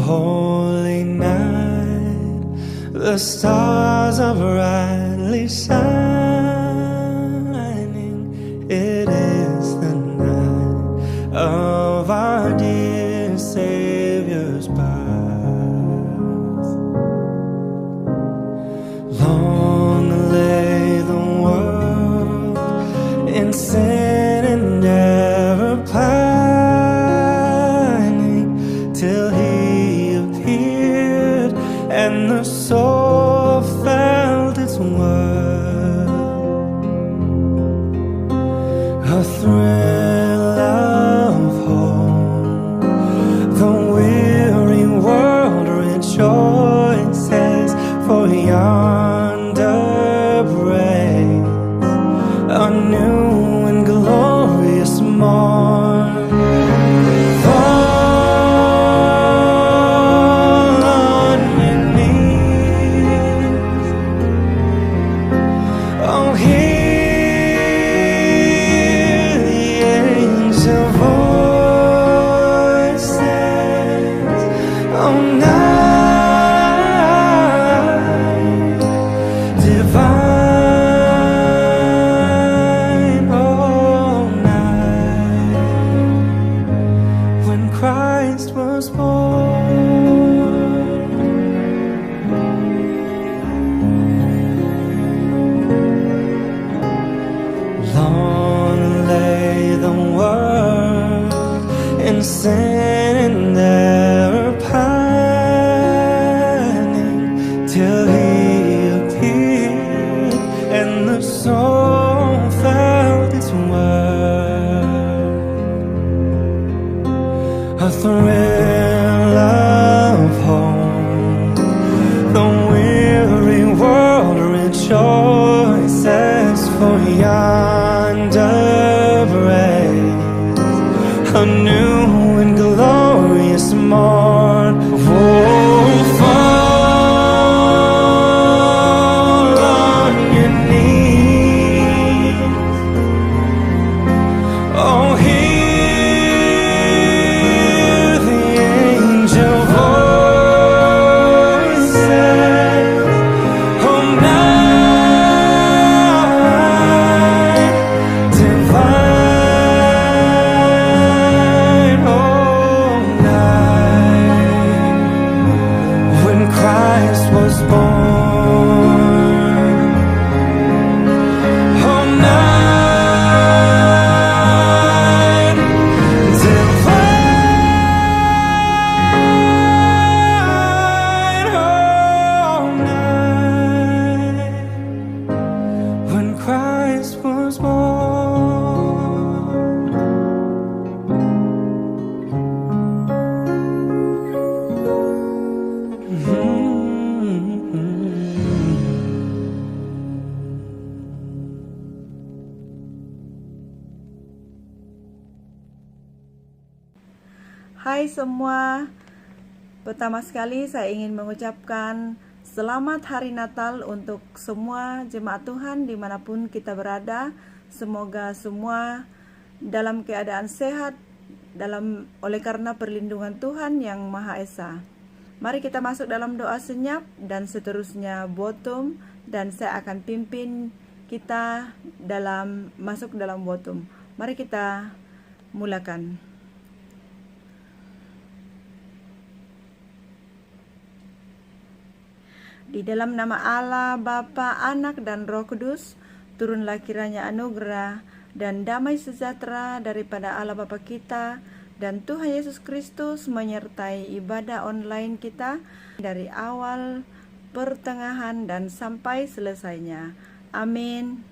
holy night, the stars are brightly shining. It is the night of our dear Savior's birth. Long lay the world in sin and error pining, till He appeared and the soul felt its worth. A thrill of hope, the weary world rejoices, for yonder breaks a new and glorious morn. Fall on your knees, oh, hear the angel voices, oh, night divine, oh, night when Christ was born. Long lay the world in sin and error pining, till He appeared and the soul felt its worth. A thrill of hope, the weary world rejoices, for yonder breaks a new and glorious morn. Oh, fall on your knees, oh, hear the angel voices, oh, night divine, oh, night when Christ was born. Oh, night divine, oh, night when Christ was born. Hai semua, pertama sekali saya ingin mengucapkan selamat hari Natal untuk semua jemaat Tuhan dimanapun kita berada. Semoga semua dalam keadaan sehat oleh karena perlindungan Tuhan yang Maha Esa. Mari kita masuk dalam doa senyap dan seterusnya votum, dan saya akan pimpin kita masuk dalam votum. Mari kita mulakan. Di dalam nama Allah, Bapa, Anak, dan Roh Kudus, turunlah kiranya anugerah dan damai sejahtera daripada Allah Bapa kita dan Tuhan Yesus Kristus menyertai ibadah online kita dari awal, pertengahan, dan sampai selesainya. Amin.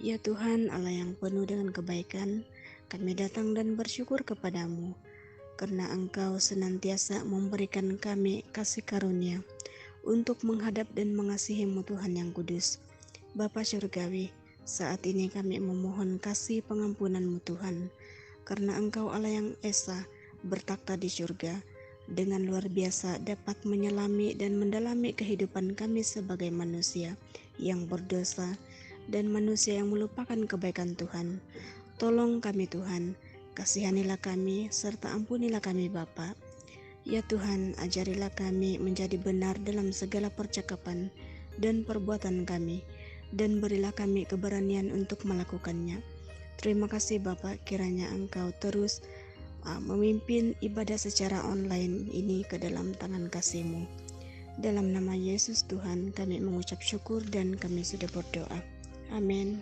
Ya Tuhan Allah yang penuh dengan kebaikan, kami datang dan bersyukur kepadamu, karena Engkau senantiasa memberikan kami kasih karunia untuk menghadap dan mengasihi-Mu Tuhan yang kudus. Bapa Surgawi, saat ini kami memohon kasih pengampunan-Mu Tuhan, karena Engkau Allah yang esa bertakhta di surga, dengan luar biasa dapat menyelami dan mendalami kehidupan kami sebagai manusia yang berdosa dan manusia yang melupakan kebaikan Tuhan. Tolong kami Tuhan, kasihanilah kami serta ampunilah kami Bapa. Ya Tuhan, ajarilah kami menjadi benar dalam segala percakapan dan perbuatan kami, dan berilah kami keberanian untuk melakukannya. Terima kasih Bapa, kiranya Engkau terus memimpin ibadah secara online ini ke dalam tangan kasih-Mu. Dalam nama Yesus Tuhan kami mengucap syukur dan kami sudah berdoa. Amin.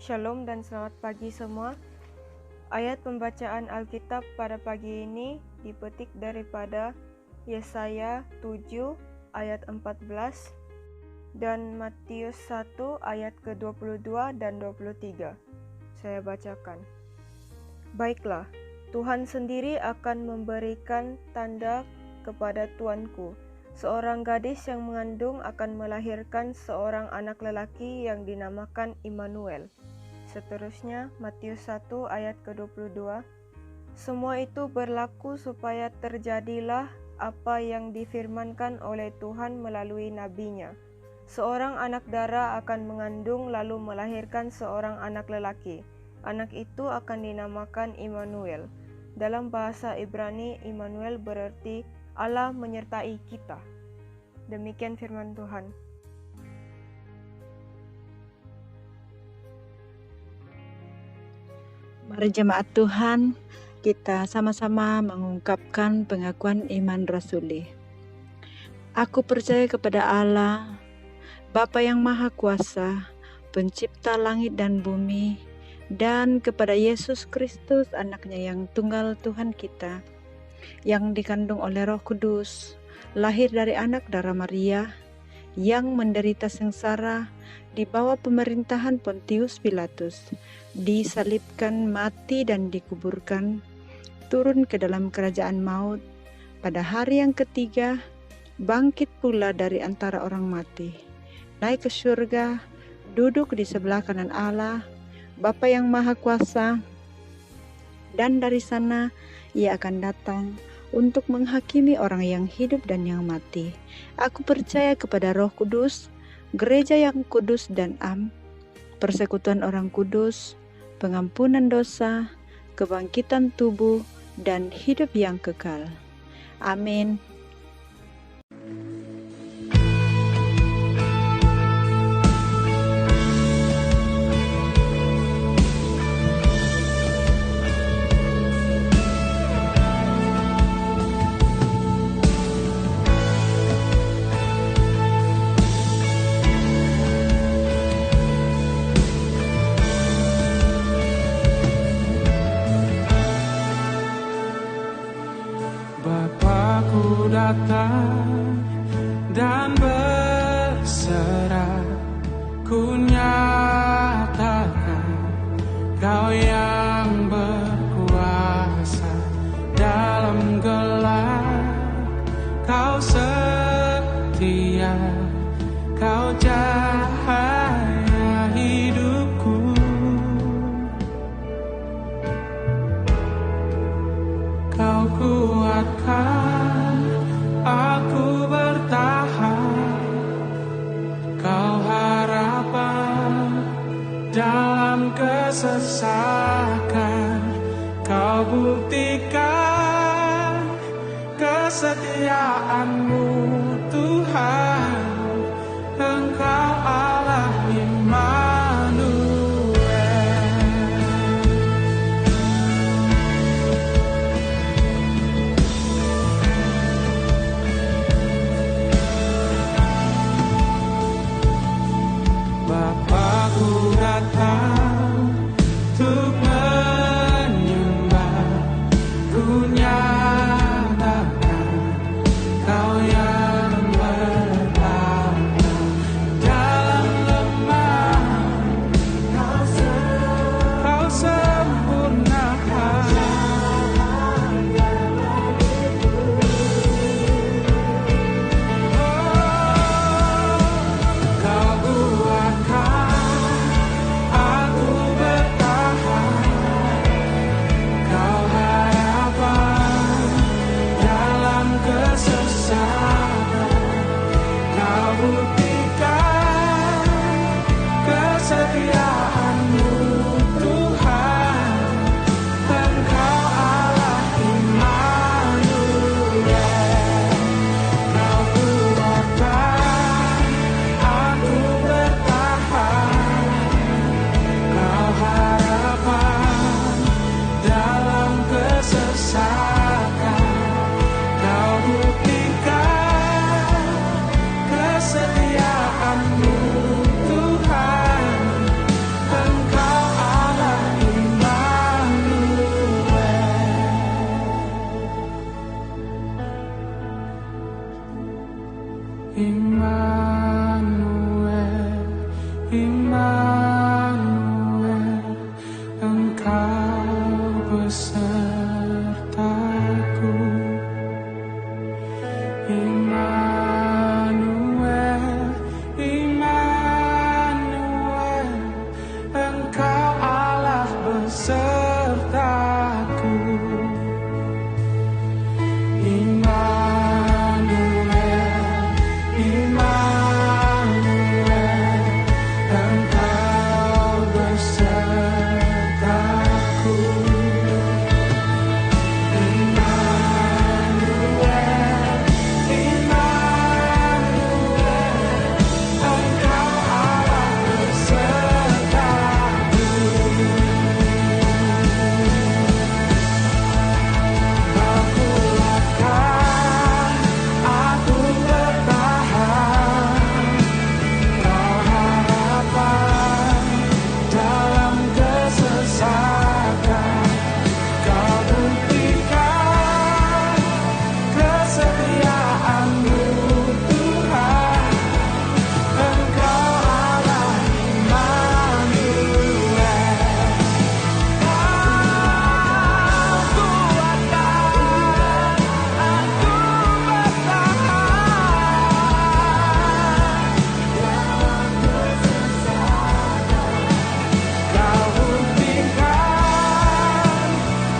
Shalom dan selamat pagi semua. Ayat pembacaan Alkitab pada pagi ini dipetik daripada Yesaya 7 ayat 14 dan Matius 1 ayat ke-22 dan 23. Saya bacakan. Baiklah, Tuhan sendiri akan memberikan tanda kepada tuanku. Seorang gadis yang mengandung akan melahirkan seorang anak lelaki yang dinamakan Immanuel. Seterusnya, Matius 1 ayat ke-22. Semua itu berlaku supaya terjadilah apa yang difirmankan oleh Tuhan melalui nabinya. Seorang anak dara akan mengandung lalu melahirkan seorang anak lelaki. Anak itu akan dinamakan Immanuel. Dalam bahasa Ibrani, Immanuel berarti Allah menyertai kita. Demikian firman Tuhan. Mari jemaat Tuhan, kita sama-sama mengungkapkan pengakuan iman rasuli. Aku percaya kepada Allah, Bapa yang Maha Kuasa, Pencipta langit dan bumi, dan kepada Yesus Kristus, anaknya yang tunggal Tuhan kita, yang dikandung oleh Roh Kudus, lahir dari anak darah Maria, yang menderita sengsara di bawah pemerintahan Pontius Pilatus, disalibkan, mati dan dikuburkan, turun ke dalam kerajaan maut, pada hari yang ketiga bangkit pula dari antara orang mati, naik ke surga, duduk di sebelah kanan Allah, Bapa yang Maha Kuasa, dan dari sana Ia akan datang untuk menghakimi orang yang hidup dan yang mati. Aku percaya kepada Roh Kudus, gereja yang kudus dan am, persekutuan orang kudus, pengampunan dosa, kebangkitan tubuh, dan hidup yang kekal. Amin. Bapakku datang dan berserah, ku nyatakan Kau yang berkuasa dalam gelap, Kau setia, Kau cahaya hidupku. Kau kuatkan aku bertahan, Kau harapan dalam kesesakan, Kau buktikan kesetiaan-Mu Tuhan, Engkau Allah Immanuel. Bapakku datang untuk menyembah, ku nyatakan besertaku. Immanuel, Immanuel, Engkau Allah besertaku. Immanuel, Immanuel, Engkau besertaku. Immanuel, Immanuel, Engkau Allah besertaku. Kau kuatkan aku bertahan, Kau harapan dalam kesesakan. Kau buktikan kesetiaanmu, Tuhan. Engkau Allah Immanuel. Kau kuatkan aku bertahan dalam kesesakan. Kau buktikan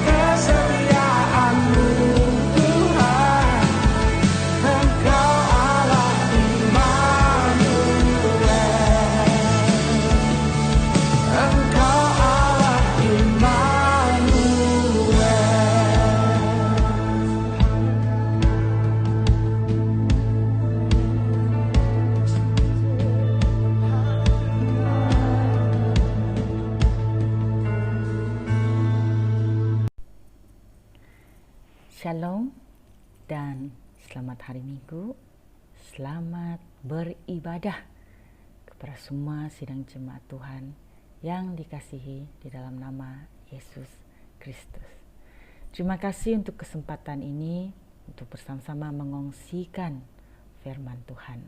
kesetiaanmu, Tuhan. Engkau Allah Immanuel. Engkau Allah Immanuel. Shalom dan selamat hari Minggu. Selamat beribadah kepada semua sidang jemaat Tuhan yang dikasihi di dalam nama Yesus Kristus. Terima kasih untuk kesempatan ini untuk bersama-sama mengongsikan firman Tuhan.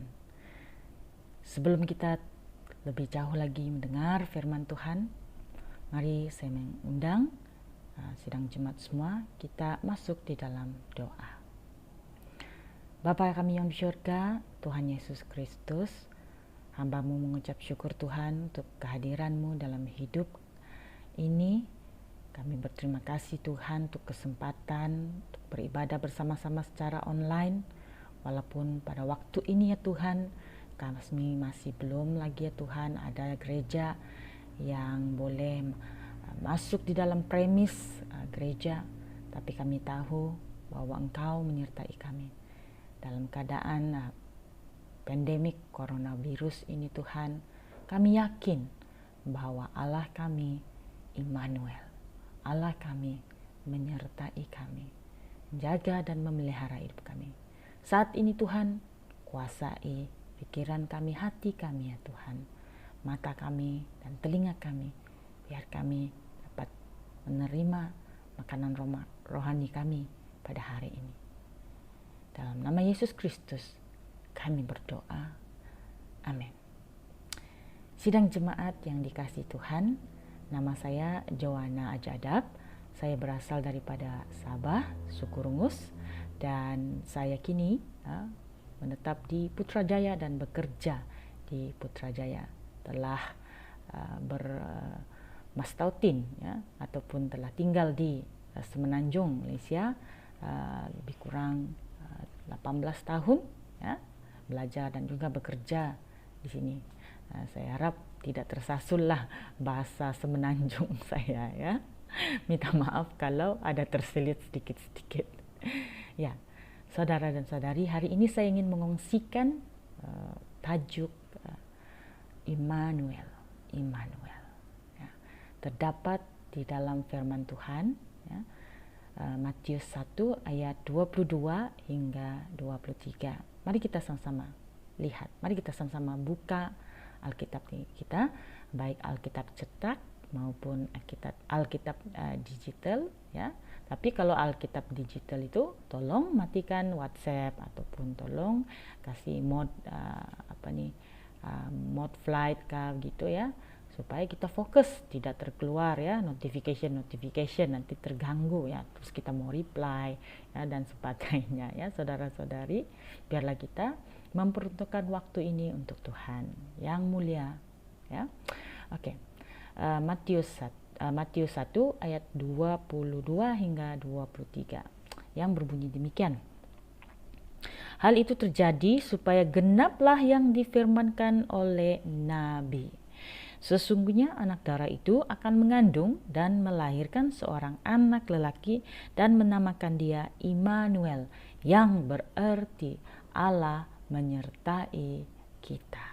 Sebelum kita lebih jauh lagi mendengar firman Tuhan, mari saya mengundang sidang jemaat semua, kita masuk di dalam doa. Bapa kami yang di surga, Tuhan Yesus Kristus, hamba-Mu mengucap syukur Tuhan untuk kehadiran-Mu dalam hidup ini. Kami berterima kasih Tuhan untuk kesempatan untuk beribadah bersama-sama secara online. Walaupun pada waktu ini ya Tuhan, kami masih belum lagi ya Tuhan ada gereja yang boleh masuk di dalam premis gereja, tapi kami tahu bahwa Engkau menyertai kami dalam keadaan pandemik coronavirus ini Tuhan. Kami yakin bahwa Allah kami Immanuel, Allah kami menyertai kami, menjaga dan memelihara hidup kami. Saat ini Tuhan, kuasai pikiran kami, hati kami ya Tuhan, mata kami dan telinga kami, biar kami dapat menerima makanan rohani kami pada hari ini. Dalam nama Yesus Kristus kami berdoa. Amin. Sidang jemaat yang dikasihi Tuhan, nama saya Joanna Ajadab. Saya berasal daripada Sabah, Sukurungus, dan saya kini menetap di Putrajaya dan bekerja di Putrajaya. Telah bermastautin ya, ataupun telah tinggal di Semenanjung, Malaysia lebih kurang 18 tahun ya, belajar dan juga bekerja di sini. Saya harap tidak tersasullah bahasa Semenanjung saya ya. Minta maaf kalau ada terselit sedikit-sedikit. Ya, saudara dan saudari, hari ini saya ingin mengongsikan tajuk Immanuel. Ya, terdapat di dalam firman Tuhan ya, Matius 1 ayat 22 hingga 23. Mari kita sama-sama lihat. Mari kita sama-sama buka Alkitab kita, baik Alkitab cetak maupun Alkitab digital ya. Tapi kalau Alkitab digital itu tolong matikan WhatsApp ataupun tolong kasih mode mode flight gitu ya, supaya kita fokus, tidak terkeluar ya notification nanti terganggu ya, terus kita mau reply ya dan sebagainya ya saudara-saudari. Biarlah kita memperuntukkan waktu ini untuk Tuhan yang mulia ya. Oke. Matius 1 ayat 22 hingga 23 yang berbunyi demikian. Hal itu terjadi supaya genaplah yang difirmankan oleh Nabi. Sesungguhnya anak darah itu akan mengandung dan melahirkan seorang anak lelaki dan menamakan dia Immanuel, yang berarti Allah menyertai kita.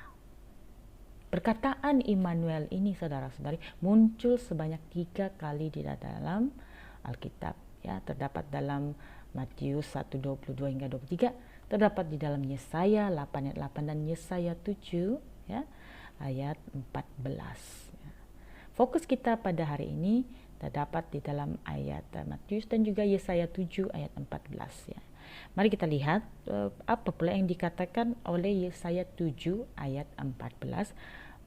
Perkataan Immanuel ini saudara-saudari muncul sebanyak 3 kali di dalam Alkitab ya, terdapat dalam Matius 1:22 hingga 23, terdapat di dalam Yesaya 8 ayat 8 dan Yesaya 7 ya ayat 14. Fokus kita pada hari ini terdapat di dalam ayat Matius dan juga Yesaya 7 ayat 14 ya. Mari kita lihat apa pula yang dikatakan oleh Yesaya 7 ayat 14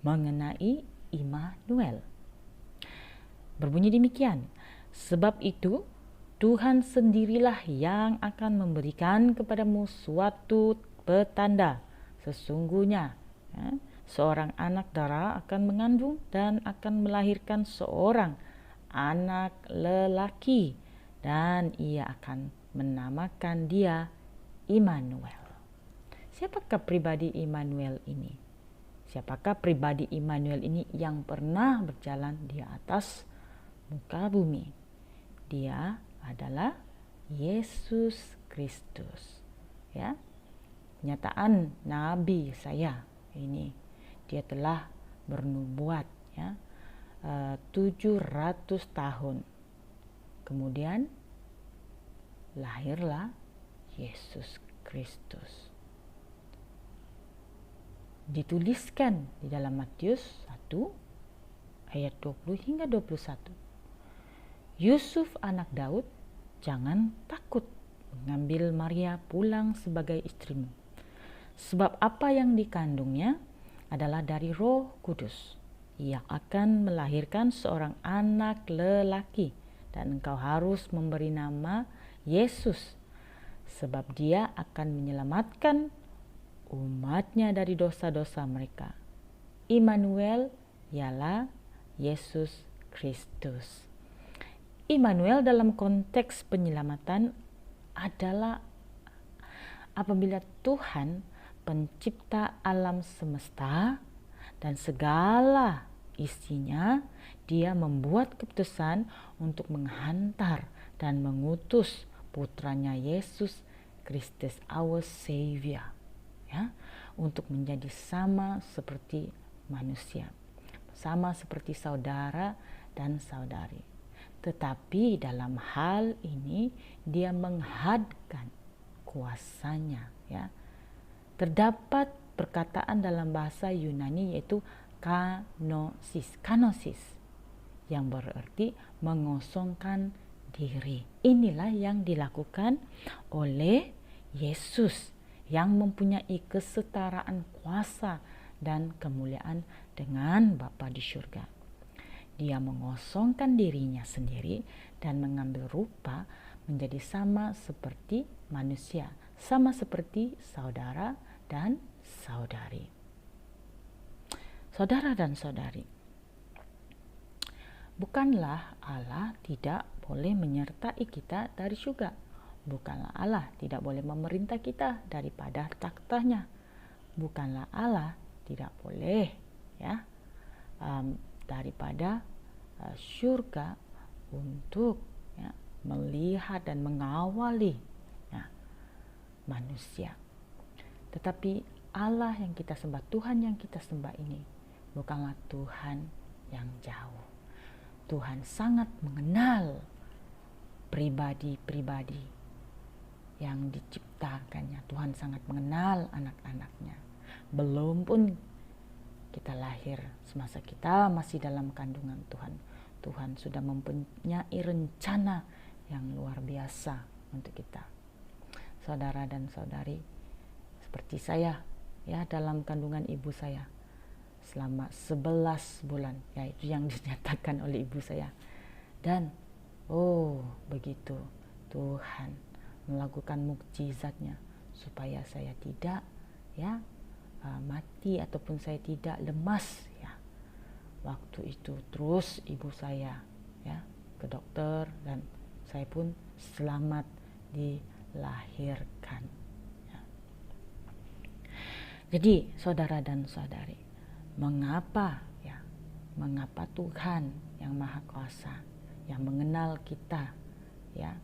mengenai Immanuel. Berbunyi demikian, sebab itu Tuhan sendirilah yang akan memberikan kepadamu suatu petanda. Sesungguhnya seorang anak darah akan mengandung dan akan melahirkan seorang anak lelaki, dan ia akan menamakan dia Immanuel. Siapakah pribadi Immanuel ini? Siapakah pribadi Immanuel ini yang pernah berjalan di atas muka bumi? Dia adalah Yesus Kristus. Ya. Penyataan Nabi Yesaya ini, dia telah bernubuat ya 700 tahun. Kemudian lahirlah Yesus Kristus. Dituliskan di dalam Matius 1 ayat 20 hingga 21. Yusuf anak Daud, jangan takut mengambil Maria pulang sebagai istrimu. Sebab apa yang dikandungnya adalah dari Roh Kudus. Ia akan melahirkan seorang anak lelaki, dan engkau harus memberi nama Yesus, sebab dia akan menyelamatkan umatnya dari dosa-dosa mereka. Immanuel ialah Yesus Kristus. Immanuel dalam konteks penyelamatan adalah apabila Tuhan pencipta alam semesta dan segala isinya, dia membuat keputusan untuk menghantar dan mengutus putranya Yesus Kristus, our Savior, ya, untuk menjadi sama seperti manusia, sama seperti saudara dan saudari. Tetapi dalam hal ini dia menghadkan kuasanya, ya. Terdapat perkataan dalam bahasa Yunani yaitu kanosis, yang berarti mengosongkan diri. Inilah yang dilakukan oleh Yesus yang mempunyai kesetaraan kuasa dan kemuliaan dengan Bapa di surga. Dia mengosongkan dirinya sendiri dan mengambil rupa menjadi sama seperti manusia, sama seperti saudara dan saudari. Saudara dan saudari, bukanlah Allah tidak boleh menyertai kita dari surga. Bukanlah Allah tidak boleh memerintah kita daripada takhta-Nya. Bukanlah Allah tidak boleh daripada surga untuk melihat dan mengawali manusia. Tetapi Allah yang kita sembah, Tuhan yang kita sembah ini bukanlah Tuhan yang jauh. Tuhan sangat mengenal pribadi-pribadi yang diciptakannya. Tuhan sangat mengenal anak-anaknya. Belum pun kita lahir, semasa kita masih dalam kandungan Tuhan, Tuhan sudah mempunyai rencana yang luar biasa untuk kita. Saudara dan saudari, seperti saya dalam kandungan ibu saya selama 11 bulan, yaitu yang dinyatakan oleh ibu saya. Dan begitu Tuhan melakukan mukjizatnya supaya saya tidak mati ataupun saya tidak lemas ya. Waktu itu terus ibu saya ke dokter dan saya pun selamat dilahirkan ya. Jadi saudara dan saudari, mengapa Tuhan yang Maha Kuasa, yang mengenal kita ya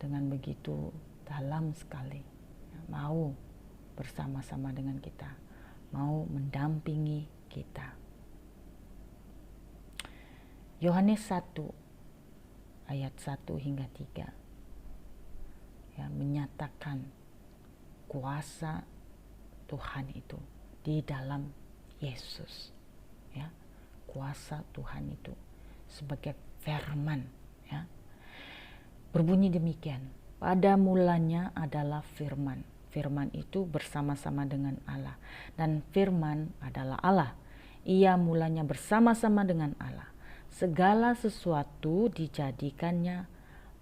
dengan begitu dalam sekali mau bersama-sama dengan kita, mau mendampingi kita. Yohanes 1 ayat 1 hingga 3 menyatakan kuasa Tuhan itu di dalam Yesus ya. Kuasa Tuhan itu sebagai firman ya. Berbunyi demikian, pada mulanya adalah firman. Firman itu bersama-sama dengan Allah, dan firman adalah Allah. Ia mulanya bersama-sama dengan Allah. Segala sesuatu dijadikannya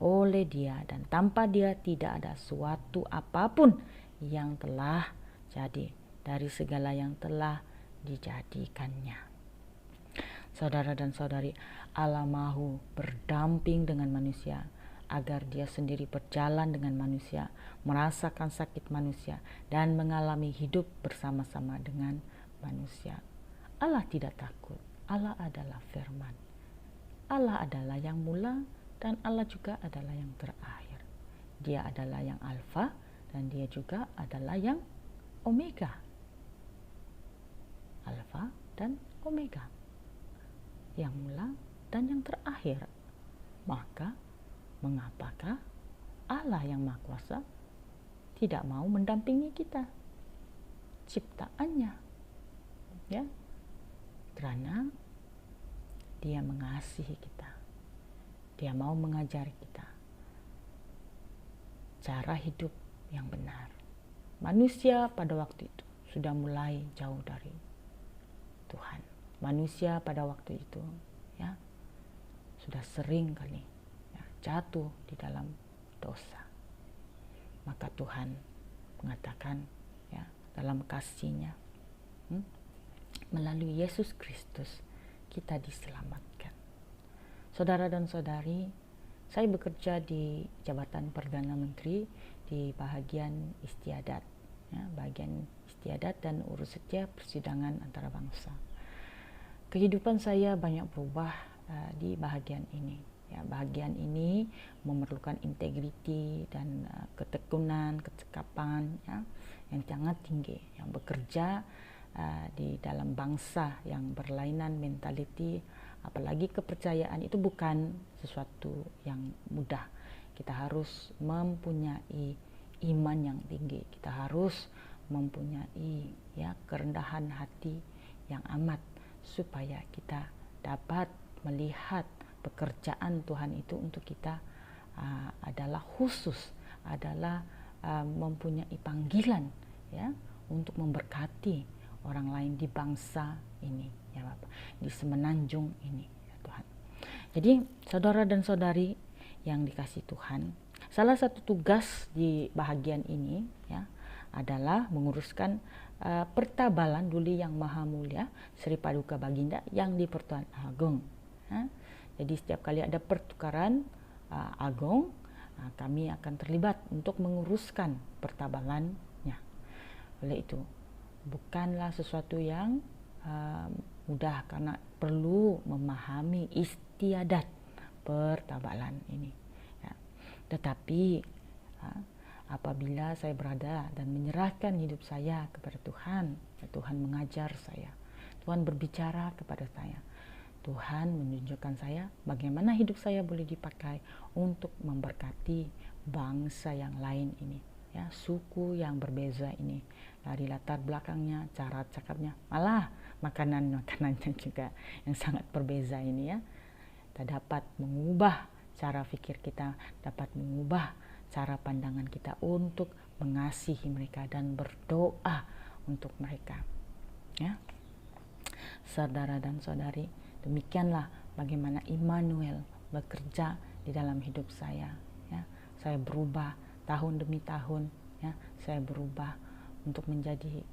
oleh Dia, dan tanpa Dia tidak ada suatu apapun yang telah jadi dari segala yang telah dijadikannya. Saudara dan saudari, Allah mahu berdamping dengan manusia agar Dia sendiri berjalan dengan manusia, merasakan sakit manusia, dan mengalami hidup bersama-sama dengan manusia. Allah tidak takut. Allah adalah firman. Allah adalah yang mula dan Allah juga adalah yang terakhir. Dia adalah yang alfa dan Dia juga adalah yang omega. Alfa dan omega. Yang mula dan yang terakhir. Maka mengapakah Allah yang Maha Kuasa tidak mau mendampingi kita, ciptaannya ya? Karena Dia mengasihi kita. Dia mau mengajari kita cara hidup yang benar. Manusia pada waktu itu sudah mulai jauh dari Tuhan. Manusia pada waktu itu ya sudah sering kali jatuh di dalam dosa. Maka Tuhan mengatakan ya dalam kasih-Nya melalui Yesus Kristus kita diselamatkan. Saudara dan saudari, saya bekerja di Jabatan Perdana Menteri di bahagian istiadat ya, bagian istiadat dan urus setiap persidangan antara bangsa. Kehidupan saya banyak berubah di bahagian ini. Ya, bahagian ini memerlukan integriti dan ketekunan, kecekapan ya, yang sangat tinggi. Yang bekerja di dalam bangsa yang berlainan mentaliti, apalagi kepercayaan itu bukan sesuatu yang mudah. Kita harus mempunyai iman yang tinggi. Kita harus mempunyai ya kerendahan hati yang amat supaya kita dapat melihat pekerjaan Tuhan itu untuk kita adalah khusus, adalah mempunyai panggilan ya untuk memberkati orang lain di bangsa ini ya Bapak, di semenanjung ini ya Tuhan. Jadi saudara dan saudari yang dikasihi Tuhan, salah satu tugas di bahagian ini ya adalah menguruskan pertabalan Duli Yang Maha Mulia Sri Paduka Baginda yang di Pertuan Agong ya. Jadi setiap kali ada pertukaran agung, kami akan terlibat untuk menguruskan pertabalannya. Oleh itu, bukanlah sesuatu yang mudah karena perlu memahami istiadat pertabalan ini. Ya. Tetapi apabila saya berada dan menyerahkan hidup saya kepada Tuhan, ya Tuhan mengajar saya, Tuhan berbicara kepada saya. Tuhan menunjukkan saya bagaimana hidup saya boleh dipakai untuk memberkati bangsa yang lain ini, ya, suku yang berbeza ini, dari latar belakangnya, cara cakapnya, malah makanannya juga yang sangat berbeza ini ya. Kita dapat mengubah cara pikir kita, dapat mengubah cara pandangan kita untuk mengasihi mereka dan berdoa untuk mereka, ya. Saudara dan saudari, demikianlah bagaimana Immanuel bekerja di dalam hidup saya. Ya, saya berubah tahun demi tahun. Ya, saya berubah untuk menjadi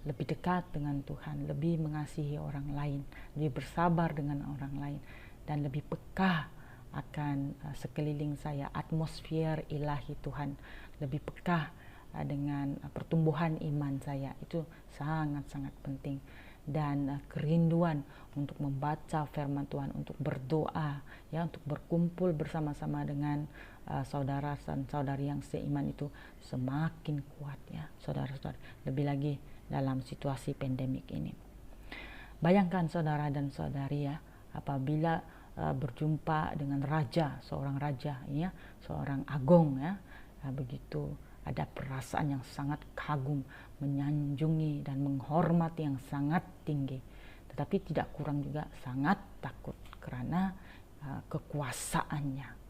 lebih dekat dengan Tuhan, lebih mengasihi orang lain, lebih bersabar dengan orang lain, dan lebih peka akan sekeliling saya, atmosfer ilahi Tuhan, lebih peka dengan pertumbuhan iman saya. Itu sangat-sangat penting. Dan kerinduan untuk membaca firman Tuhan, untuk berdoa, ya, untuk berkumpul bersama-sama dengan saudara dan saudari yang seiman itu semakin kuat, ya saudara-saudara, lebih lagi dalam situasi pandemik ini. Bayangkan saudara dan saudari, ya, apabila berjumpa dengan raja, seorang raja, ya, seorang agung, ya, begitu ada perasaan yang sangat kagum, menyanjungi dan menghormati yang sangat tinggi, tetapi tidak kurang juga sangat takut karena kekuasaannya.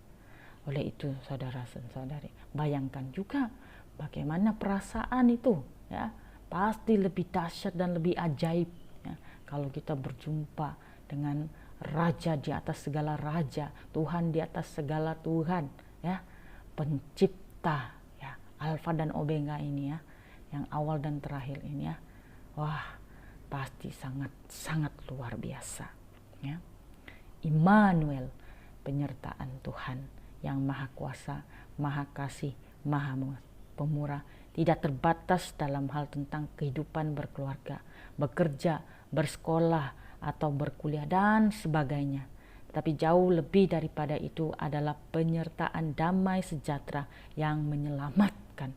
Oleh itu saudara dan saudari, bayangkan juga bagaimana perasaan itu, ya, pasti lebih dahsyat dan lebih ajaib, ya, kalau kita berjumpa dengan raja di atas segala raja, Tuhan di atas segala Tuhan, ya, pencipta, ya, Alfa dan Omega ini, ya, yang awal dan terakhir ini, ya. Wah, pasti sangat luar biasa, ya. Immanuel, penyertaan Tuhan yang maha kuasa, maha kasih, maha pemurah, tidak terbatas dalam hal tentang kehidupan berkeluarga, bekerja, bersekolah, atau berkuliah dan sebagainya. Tapi jauh lebih daripada itu adalah penyertaan damai sejahtera yang menyelamatkan.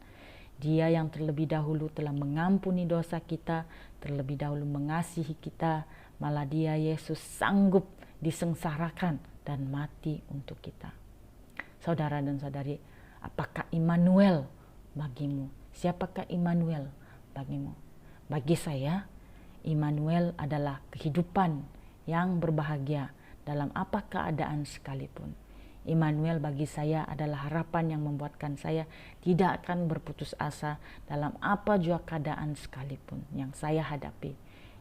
Dia yang terlebih dahulu telah mengampuni dosa kita, terlebih dahulu mengasihi kita, malah Dia Yesus sanggup disengsarakan dan mati untuk kita. Saudara dan saudari, apakah Immanuel bagimu? Siapakah Immanuel bagimu? Bagi saya, Immanuel adalah kehidupan yang berbahagia dalam apa keadaan sekalipun. Immanuel bagi saya adalah harapan yang membuatkan saya tidak akan berputus asa dalam apa jua keadaan sekalipun yang saya hadapi.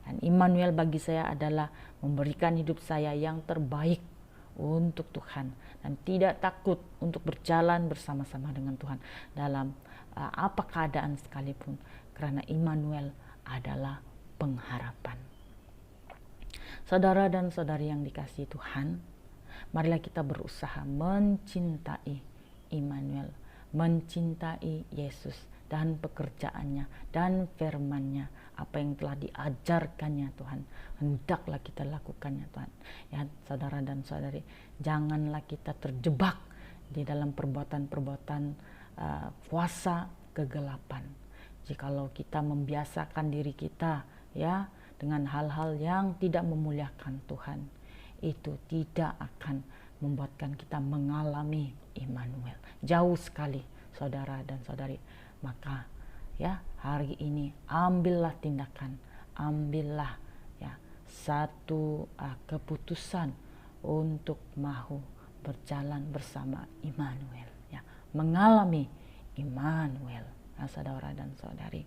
Dan Immanuel bagi saya adalah memberikan hidup saya yang terbaik untuk Tuhan dan tidak takut untuk berjalan bersama-sama dengan Tuhan dalam apa keadaan sekalipun, karena Immanuel adalah pengharapan. Saudara dan saudari yang dikasihi Tuhan, marilah kita berusaha mencintai Immanuel, mencintai Yesus dan pekerjaannya dan firman-Nya, apa yang telah diajarkannya Tuhan, hendaklah kita lakukannya Tuhan. Ya saudara dan saudari, janganlah kita terjebak di dalam perbuatan-perbuatan kuasa kegelapan. Jikalau kita membiasakan diri kita, ya, dengan hal-hal yang tidak memuliakan Tuhan, itu tidak akan membuatkan kita mengalami Immanuel. Jauh sekali saudara dan saudari. Maka ya hari ini ambillah tindakan, ambillah ya satu keputusan untuk mau berjalan bersama Immanuel, ya, mengalami Immanuel, ya, saudara dan saudari.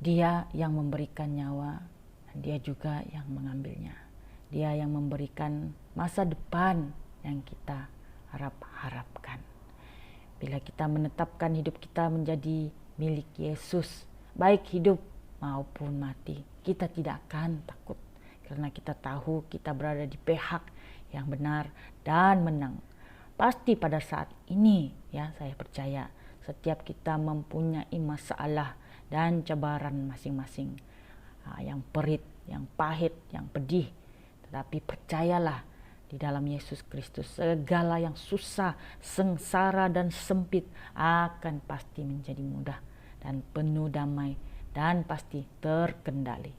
Dia yang memberikan nyawa, Dia juga yang mengambilnya. Dia yang memberikan masa depan yang kita harapkan. Bila kita menetapkan hidup kita menjadi milik Yesus, baik hidup maupun mati, kita tidak akan takut. Karena kita tahu kita berada di pihak yang benar dan menang. Pasti pada saat ini, ya, saya percaya setiap kita mempunyai masalah dan cabaran masing-masing, yang perit, yang pahit, yang pedih. Tetapi percayalah, di dalam Yesus Kristus segala yang susah, sengsara dan sempit akan pasti menjadi mudah dan penuh damai dan pasti terkendali.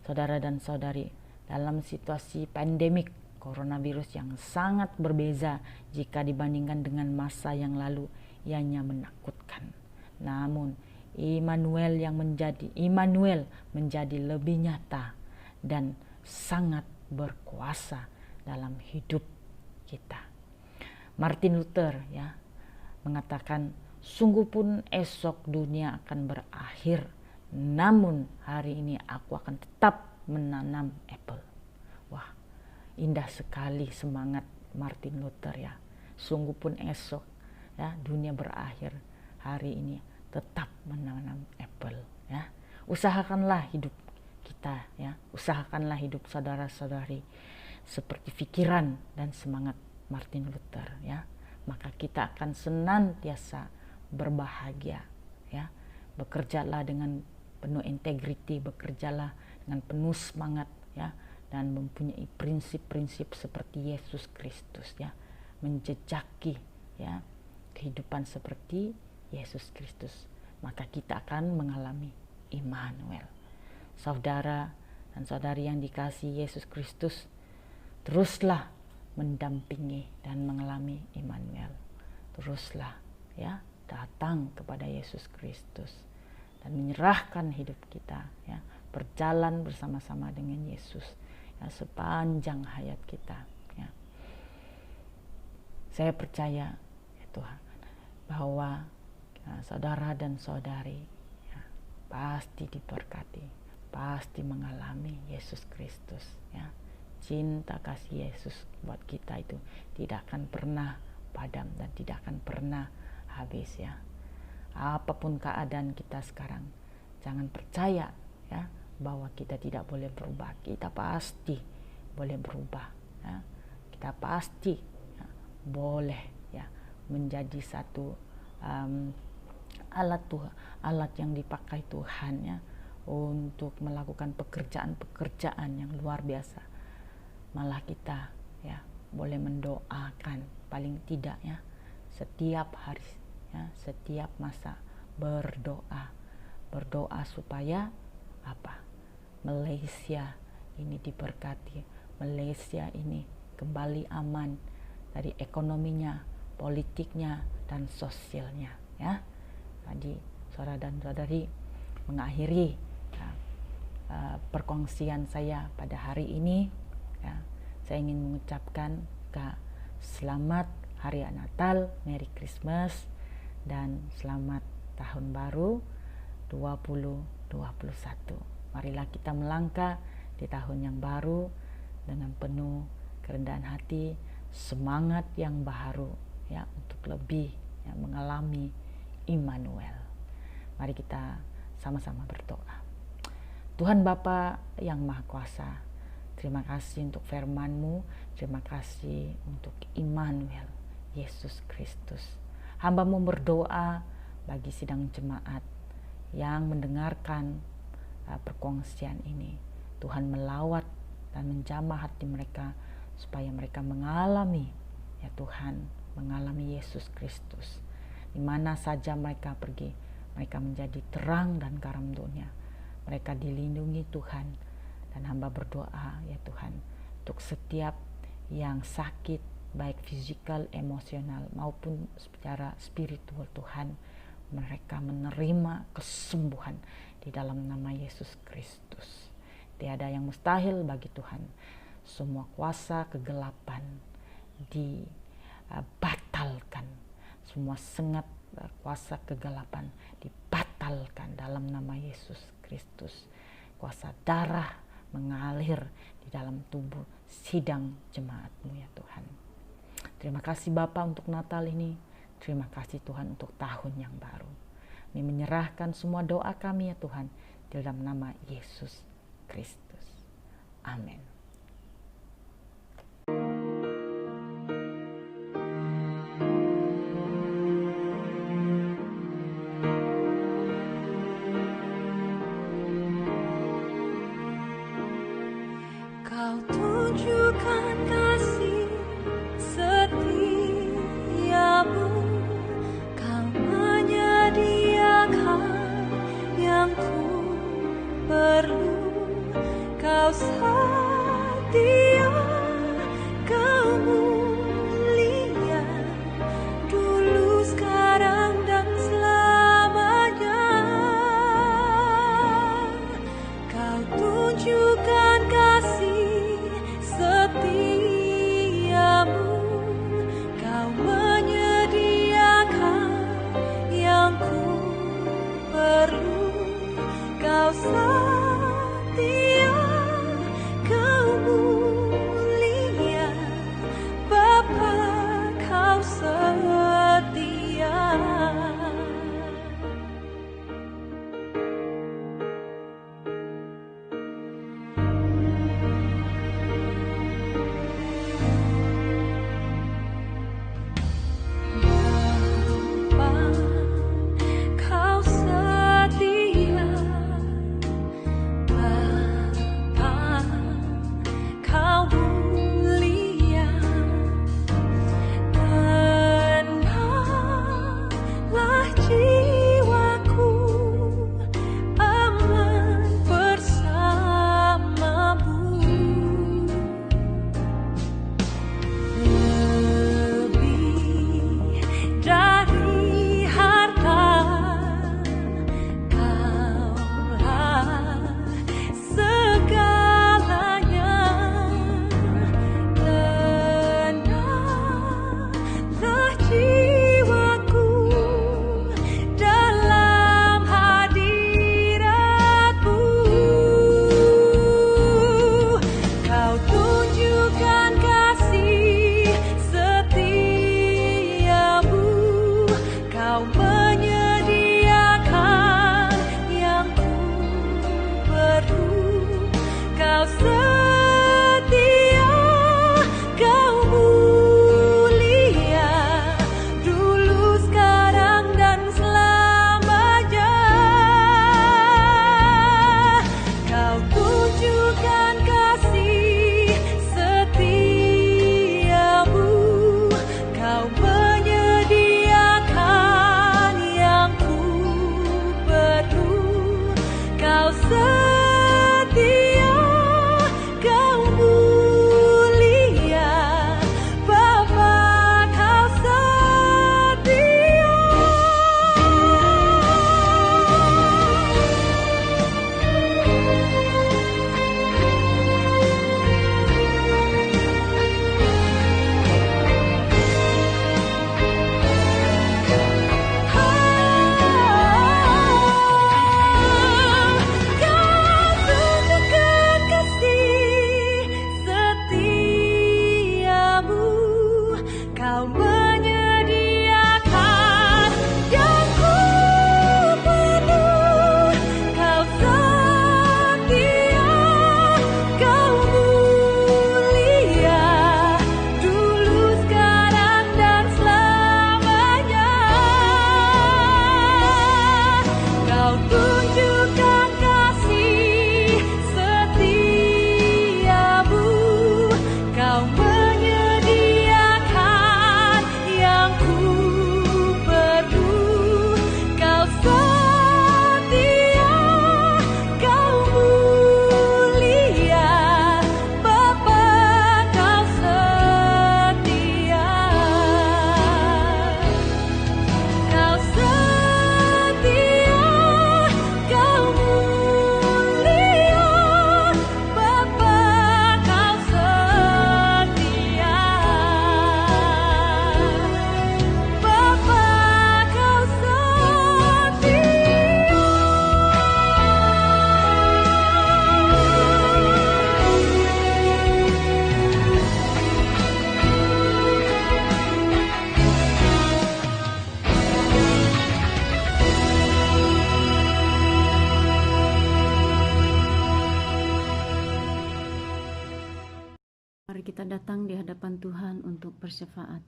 Saudara dan saudari, dalam situasi pandemik coronavirus yang sangat berbeza jika dibandingkan dengan masa yang lalu, ianya menakutkan. Namun Immanuel menjadi lebih nyata dan sangat berkuasa dalam hidup kita. Martin Luther, ya, mengatakan, sungguh pun esok dunia akan berakhir, namun hari ini aku akan tetap menanam apel. Wah, indah sekali semangat Martin Luther ya. Sungguh pun esok ya dunia berakhir, hari ini tetap menanam apel ya. Usahakanlah hidup kita ya, usahakanlah hidup saudara-saudari seperti pikiran dan semangat Martin Luther ya. Maka kita akan senantiasa berbahagia ya. Bekerjalah dengan penuh integriti, bekerjalah dengan penuh semangat ya, dan mempunyai prinsip-prinsip seperti Yesus Kristus ya, menjejaki ya kehidupan seperti Yesus Kristus, maka kita akan mengalami Immanuel. Saudara dan saudari yang dikasihi Yesus Kristus, teruslah mendampingi dan mengalami Immanuel. Teruslah ya datang kepada Yesus Kristus dan menyerahkan hidup kita ya, berjalan bersama-sama dengan Yesus ya, sepanjang hayat kita ya. Saya percaya ya Tuhan bahwa ya, saudara dan saudari ya, pasti diberkati, pasti mengalami Yesus Kristus ya. Cinta kasih Yesus buat kita itu tidak akan pernah padam dan tidak akan pernah habis ya. Apapun keadaan kita sekarang, jangan percaya ya bahwa kita tidak boleh berubah. Kita pasti boleh berubah ya. Kita pasti ya, boleh ya menjadi satu alat yang dipakai Tuhan ya untuk melakukan pekerjaan-pekerjaan yang luar biasa. Malah kita ya boleh mendoakan paling tidak ya setiap hari ya, setiap masa berdoa supaya apa? Malaysia ini diberkati, Malaysia ini kembali aman dari ekonominya, politiknya dan sosialnya ya. Tadi saudara dan saudari mengakhiri ya, perkongsian saya pada hari ini ya. Saya ingin mengucapkan selamat Hari Natal, Merry Christmas, dan selamat Tahun Baru 2021. Marilah kita melangkah di tahun yang baru dengan penuh kerendahan hati, semangat yang baru ya untuk lebih ya, mengalami Immanuel. Mari kita sama-sama berdoa. Tuhan Bapa yang Maha Kuasa, terima kasih untuk firman-Mu, terima kasih untuk Immanuel, Yesus Kristus. Hamba-Mu berdoa bagi sidang jemaat yang mendengarkan perkongsian ini. Tuhan melawat dan menjamah hati mereka supaya mereka mengalami ya Tuhan, mengalami Yesus Kristus. Di mana saja mereka pergi, mereka menjadi terang dan garam dunia. Mereka dilindungi Tuhan. Dan hamba berdoa ya Tuhan untuk setiap yang sakit baik fisikal, emosional maupun secara spiritual Tuhan, mereka menerima kesembuhan di dalam nama Yesus Kristus. Tiada yang mustahil bagi Tuhan. Semua kuasa kegelapan dibatalkan. Semua sengat kuasa kegelapan dibatalkan dalam nama Yesus Kristus. Kuasa darah mengalir di dalam tubuh sidang jemaat-Mu ya Tuhan. Terima kasih Bapa untuk Natal ini. Terima kasih Tuhan untuk tahun yang baru. Kami menyerahkan semua doa kami ya Tuhan di dalam nama Yesus Kristus. Amin. Kau tunjukkan kasih setiamu, Kau menyediakan yang ku perlu, Kau untuk bersyafaat.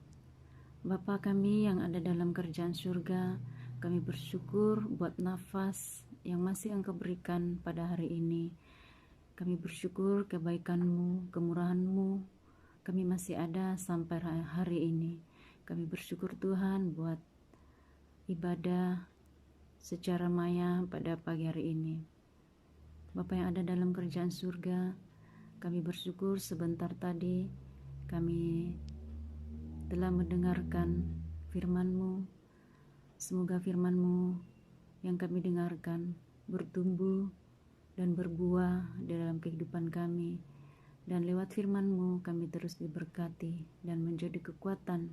Bapa kami yang ada dalam kerajaan surga, kami bersyukur buat nafas yang masih Engkau berikan pada hari ini. Kami bersyukur kebaikan-Mu, kemurahan-Mu, kami masih ada sampai hari ini. Kami bersyukur Tuhan buat ibadah secara maya pada pagi hari ini. Bapa yang ada dalam kerajaan surga, kami bersyukur sebentar tadi kami telah mendengarkan firman-Mu. Semoga firman-Mu yang kami dengarkan bertumbuh dan berbuah dalam kehidupan kami, dan lewat firman-Mu kami terus diberkati dan menjadi kekuatan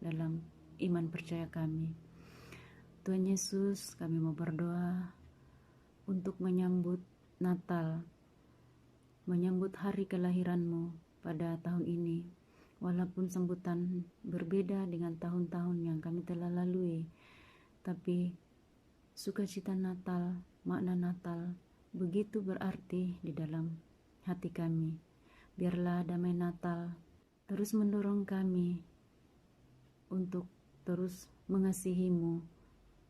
dalam iman percaya kami. Tuhan Yesus, kami mau berdoa untuk menyambut Natal, menyambut hari kelahiran-Mu pada tahun ini, walaupun sambutan berbeda dengan tahun-tahun yang kami telah lalui, tapi sukacita Natal, makna Natal begitu berarti di dalam hati kami. Biarlah damai Natal terus mendorong kami untuk terus mengasihi-Mu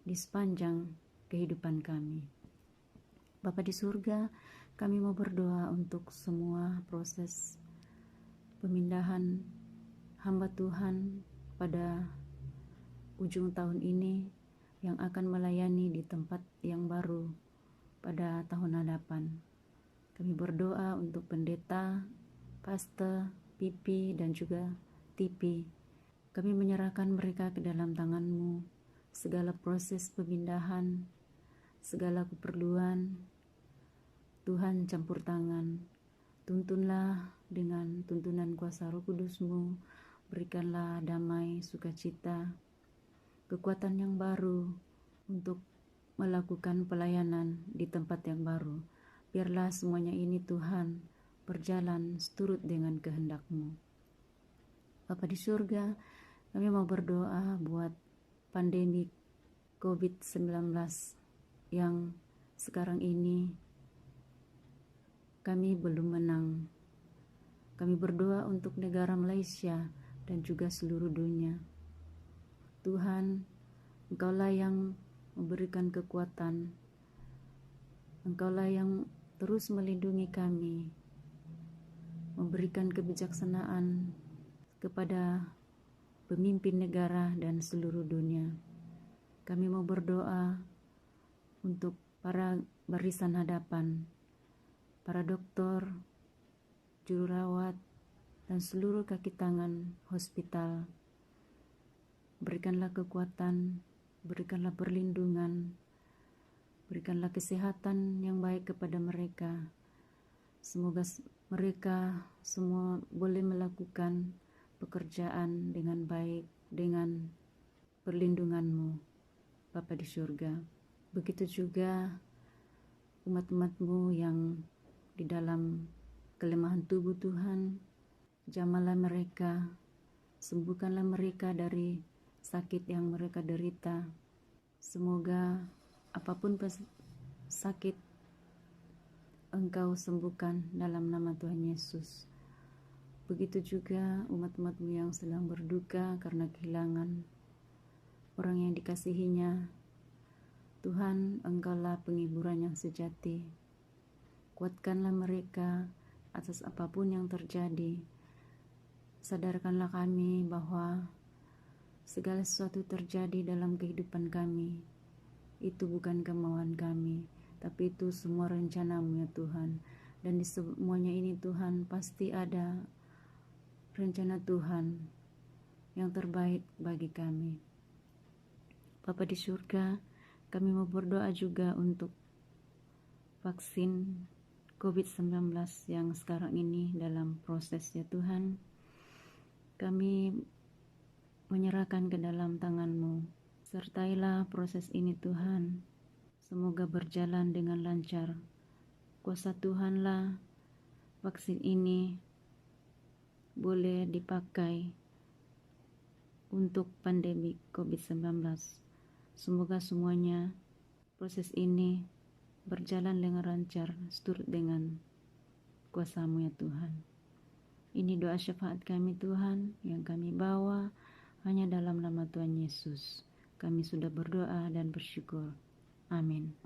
di sepanjang kehidupan kami. Bapa di surga, kami mau berdoa untuk semua proses pemindahan hamba Tuhan pada ujung tahun ini yang akan melayani di tempat yang baru pada tahun hadapan. Kami berdoa untuk pendeta, pastor, pipi, dan juga tipi. Kami menyerahkan mereka ke dalam tangan-Mu, segala proses pemindahan, segala keperluan. Tuhan campur tangan, tuntunlah dengan tuntunan kuasa Roh Kudus-Mu, berikanlah damai, sukacita, kekuatan yang baru untuk melakukan pelayanan di tempat yang baru. Biarlah semuanya ini Tuhan berjalan seturut dengan kehendak-Mu. Bapa di surga, kami mau berdoa buat pandemi COVID-19 yang sekarang ini kami belum menang. Kami berdoa untuk negara Malaysia dan juga seluruh dunia. Tuhan, Engkaulah yang memberikan kekuatan, Engkaulah yang terus melindungi kami, memberikan kebijaksanaan kepada pemimpin negara dan seluruh dunia. Kami mau berdoa untuk para barisan hadapan, para dokter, jururawat, dan seluruh kaki tangan hospital. Berikanlah kekuatan, berikanlah perlindungan, berikanlah kesehatan yang baik kepada mereka. Semoga mereka semua boleh melakukan pekerjaan dengan baik, dengan perlindungan-Mu, Bapa di surga. Begitu juga umat-umat-Mu yang di dalam kelemahan tubuh Tuhan, jamahlah mereka, sembuhkanlah mereka dari sakit yang mereka derita. Semoga apapun sakit Engkau sembuhkan dalam nama Tuhan Yesus. Begitu juga umat-umat-Mu yang sedang berduka karena kehilangan orang yang dikasihinya. Tuhan, Engkaulah penghiburan yang sejati. Kuatkanlah mereka atas apapun yang terjadi. Sadarkanlah kami bahwa segala sesuatu terjadi dalam kehidupan kami, itu bukan kemauan kami, tapi itu semua rencana-Mu ya Tuhan. Dan di semuanya ini Tuhan pasti ada rencana Tuhan yang terbaik bagi kami. Bapa di surga, kami mau berdoa juga untuk vaksin COVID-19 yang sekarang ini dalam proses ya Tuhan. Kami menyerahkan ke dalam tangan-Mu. Sertailah proses ini Tuhan. Semoga berjalan dengan lancar. Kuasa Tuhanlah vaksin ini boleh dipakai untuk pandemi COVID-19. Semoga semuanya proses ini berjalan dengan lancar seturut dengan kuasa-Mu ya Tuhan. Ini doa syafaat kami Tuhan yang kami bawa hanya dalam nama Tuhan Yesus. Kami sudah berdoa dan bersyukur. Amin.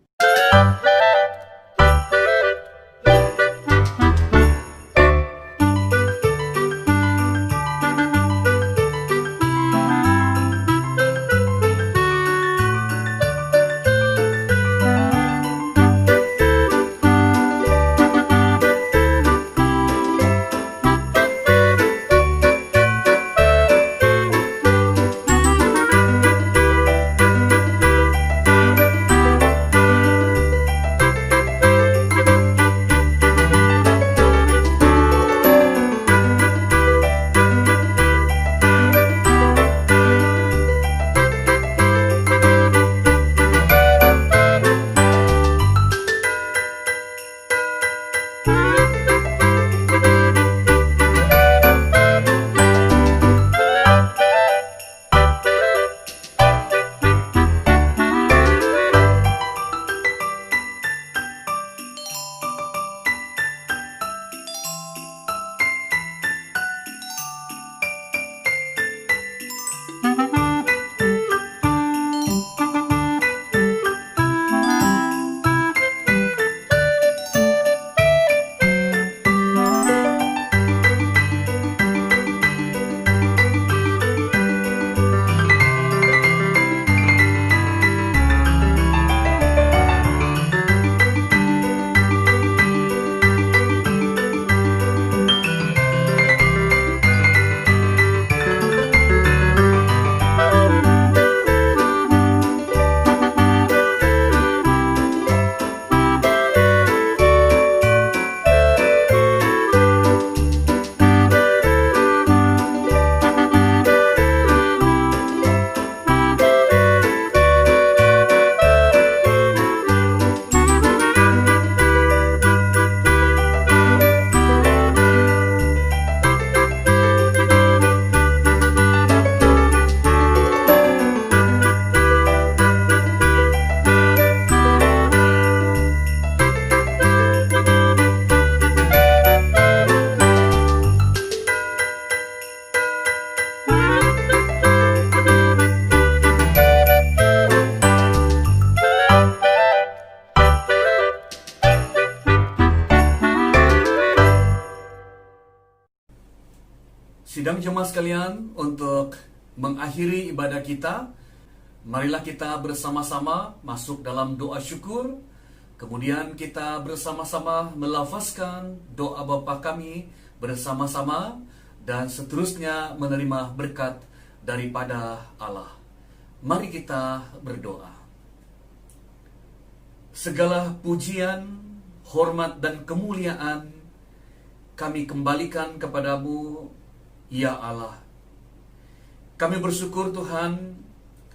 Sidang jemaat sekalian, untuk mengakhiri ibadah kita, marilah kita bersama-sama masuk dalam doa syukur. Kemudian kita bersama-sama melafazkan doa Bapa kami bersama-sama, dan seterusnya menerima berkat daripada Allah. Mari kita berdoa. Segala pujian, hormat dan kemuliaan kami kembalikan kepadamu, ya Allah. Kami bersyukur Tuhan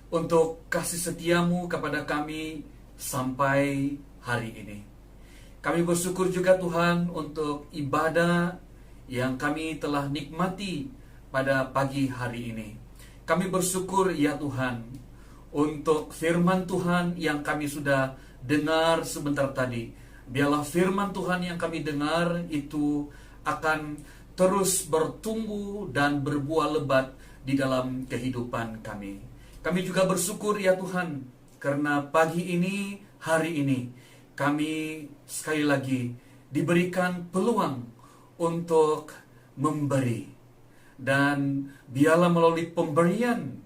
untuk kasih setiamu kepada kami sampai hari ini. Kami bersyukur juga Tuhan untuk ibadah yang kami telah nikmati pada pagi hari ini. Kami bersyukur ya Tuhan untuk firman Tuhan yang kami sudah dengar sebentar tadi. Biarlah firman Tuhan yang kami dengar itu akan terus bertumbuh dan berbuah lebat di dalam kehidupan kami. Kami juga bersyukur ya Tuhan, karena pagi ini, hari ini, kami sekali lagi diberikan peluang untuk memberi. Dan biarlah melalui pemberian,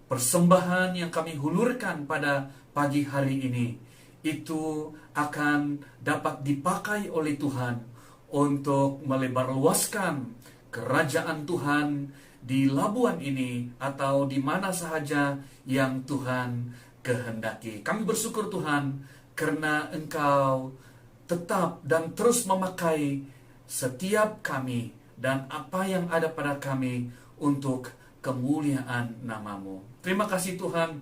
persembahan yang kami hulurkan pada pagi hari ini, itu akan dapat dipakai oleh Tuhan untuk melebarluaskan kerajaan Tuhan di Labuan ini atau di mana sahaja yang Tuhan kehendaki. Kami bersyukur Tuhan karena Engkau tetap dan terus memakai setiap kami dan apa yang ada pada kami untuk kemuliaan nama-Mu. Terima kasih Tuhan.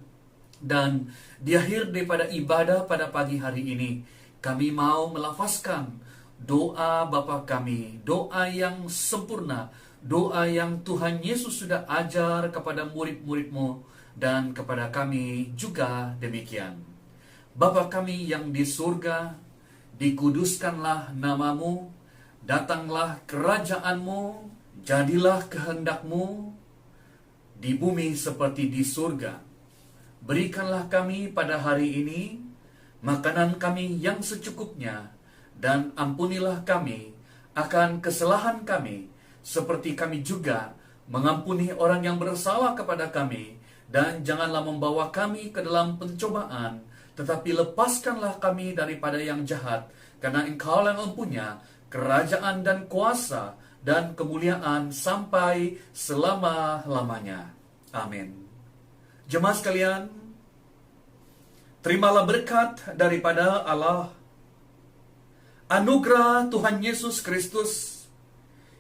Dan di akhir daripada ibadah pada pagi hari ini, kami mau melafazkan doa Bapa kami, doa yang sempurna, doa yang Tuhan Yesus sudah ajar kepada murid-murid-Mu dan kepada kami juga demikian. Bapa kami yang di surga, dikuduskanlah nama-Mu, datanglah kerajaan-Mu, Jadilah kehendak-Mu di bumi seperti di surga. Berikanlah kami pada hari ini makanan kami yang secukupnya, dan ampunilah kami akan kesalahan kami, seperti kami juga mengampuni orang yang bersalah kepada kami. Dan janganlah membawa kami ke dalam pencobaan, tetapi lepaskanlah kami daripada yang jahat, karena Engkau yang mempunyai kerajaan dan kuasa dan kemuliaan sampai selama-lamanya. Amin. Jemaat sekalian, terimalah berkat daripada Allah, anugerah Tuhan Yesus Kristus,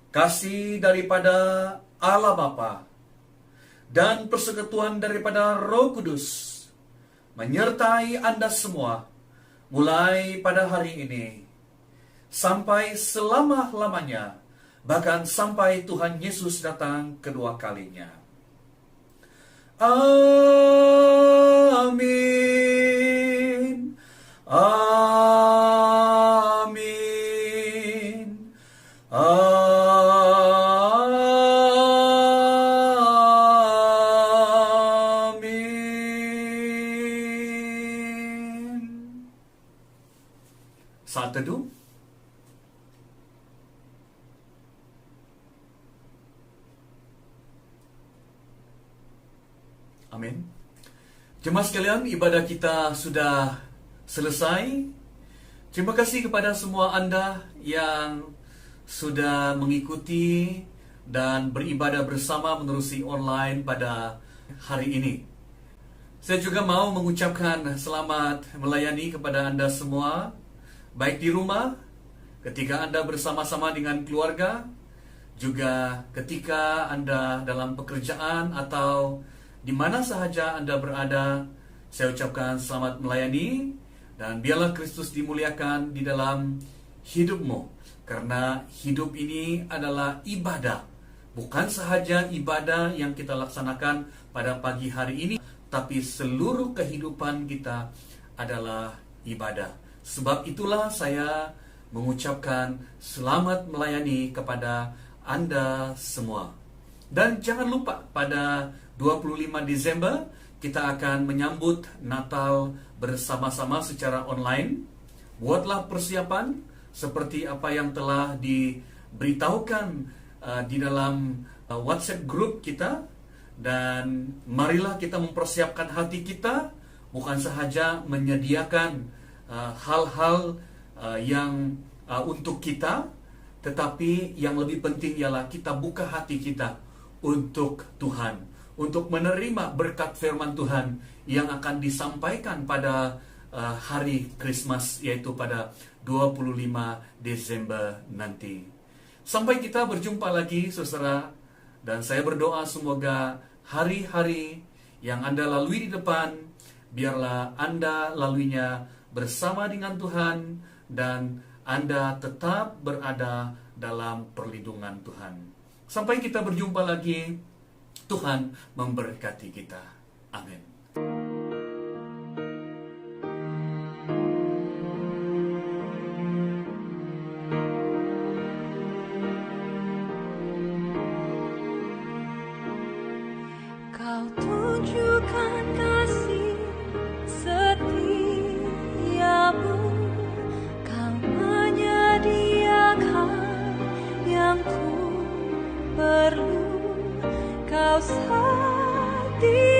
kasih daripada Allah Bapa, dan persekutuan daripada Roh Kudus menyertai Anda semua, mulai pada hari ini sampai selama-lamanya, bahkan sampai Tuhan Yesus datang kedua kalinya. Amin. Amin. Amin. Saat teduh. Amin. Jemaat sekalian, ibadah kita sudah selesai. Terima kasih kepada semua Anda yang sudah mengikuti dan beribadah bersama menerusi online pada hari ini. Saya juga mau mengucapkan selamat melayani kepada Anda semua, baik di rumah, ketika Anda bersama-sama dengan keluarga, juga ketika Anda dalam pekerjaan atau di mana sahaja Anda berada. Saya ucapkan selamat melayani, dan biarlah Kristus dimuliakan di dalam hidupmu. Karena hidup ini adalah ibadah. Bukan sahaja ibadah yang kita laksanakan pada pagi hari ini, tapi seluruh kehidupan kita adalah ibadah. Sebab itulah saya mengucapkan selamat melayani kepada Anda semua. Dan jangan lupa, pada 25 Desember kita akan menyambut Natal bersama-sama secara online. Buatlah persiapan seperti apa yang telah diberitahukan di dalam WhatsApp group kita. Dan marilah kita mempersiapkan hati kita, bukan sahaja menyediakan hal-hal yang untuk kita, tetapi yang lebih penting ialah kita buka hati kita untuk Tuhan, untuk menerima berkat firman Tuhan yang akan disampaikan pada hari Krismas, yaitu pada 25 Desember nanti. Sampai kita berjumpa lagi, saudara, dan saya berdoa semoga hari-hari yang Anda lalui di depan, biarlah Anda laluinya bersama dengan Tuhan, dan Anda tetap berada dalam perlindungan Tuhan. Sampai kita berjumpa lagi, Tuhan memberkati kita. Amin. Kau tunjukkan kasih setiamu, Kau menyediakan yang ku perlu. Kau setia